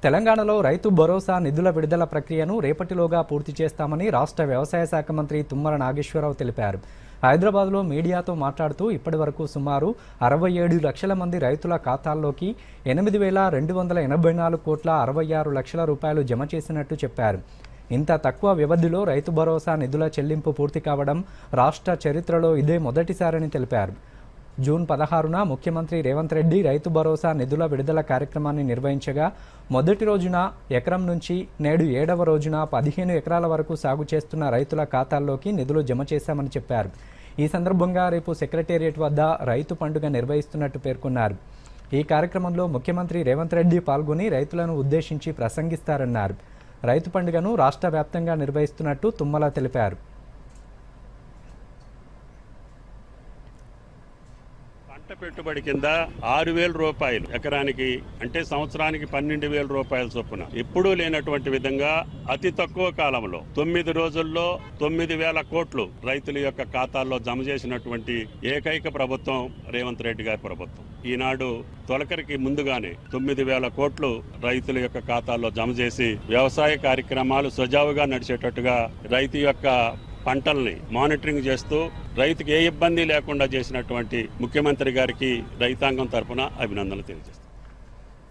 తెలంగాణలో రైతు భరోసా నిధుల విడుదల ప్రక్రియను రేపటిలోగా పూర్తి చేస్తామని రాష్ట్ర వ్యవసాయ శాఖ మంత్రి తుమ్మల నాగేశ్వరరావు తెలిపారు. హైదరాబాద్లో మీడియాతో మాట్లాడుతూ ఇప్పటివరకు సుమారు 67 లక్షల మంది రైతుల ఖాతాల్లోకి 8,284 కోట్ల 66 లక్షల రూపాయలు జమ చేసినట్టు చెప్పారు. ఇంత తక్కువ వ్యవధిలో రైతు భరోసా నిధుల చెల్లింపు పూర్తి కావడం రాష్ట్ర చరిత్రలో ఇదే మొదటిసారని తెలిపారు. జూన్ 16న ముఖ్యమంత్రి రేవంత్ రెడ్డి రైతు భరోసా నిధుల విడుదల కార్యక్రమాన్ని నిర్వహించగా మొదటి రోజున ఎకరం నుంచి నేడు 7వ రోజున 15 ఎకరాల వరకు సాగు చేస్తున్న రైతుల ఖాతాల్లోకి నిధులు జమ చేశామని చెప్పారు. ఈ సందర్భంగా రేపు సెక్రటేరియట్ వద్ద రైతు పండుగ నిర్వహిస్తున్నట్టు పేర్కొన్నారు. ఈ కార్యక్రమంలో ముఖ్యమంత్రి రేవంత్ రెడ్డి పాల్గొని రైతులను ఉద్దేశించి ప్రసంగిస్తారన్నారు. రైతు పండుగను రాష్ట్ర వ్యాప్తంగా నిర్వహిస్తున్నట్టు తుమ్మల తెలిపారు. పంట పెట్టుబడి కింద 6,000 రూపాయలు ఎకరానికి, అంటే సంవత్సరానికి 12,000 రూపాయల చొప్పున ఎప్పుడూ లేనటువంటి విధంగా అతి తక్కువ కాలంలో 9 రోజుల్లో 9,000 కోట్లు రైతుల యొక్క ఖాతాల్లో జమ చేసినటువంటి ఏకైక ప్రభుత్వం రేవంత్ రెడ్డి గారి ప్రభుత్వం. ఈనాడు తొలకరికి ముందుగానే 9,000 కోట్లు రైతుల యొక్క ఖాతాల్లో జమ చేసి వ్యవసాయ కార్యక్రమాలు సజావుగా నడిచేటట్టుగా రైతు యొక్క పంటల్ని మానిటరింగ్ చేస్తూ రైతుకి ఏ ఇబ్బంది లేకుండా చేసినటువంటి ముఖ్యమంత్రి గారికి రైతాంగం తరఫున అభినందనలు తెలియజేస్తారు.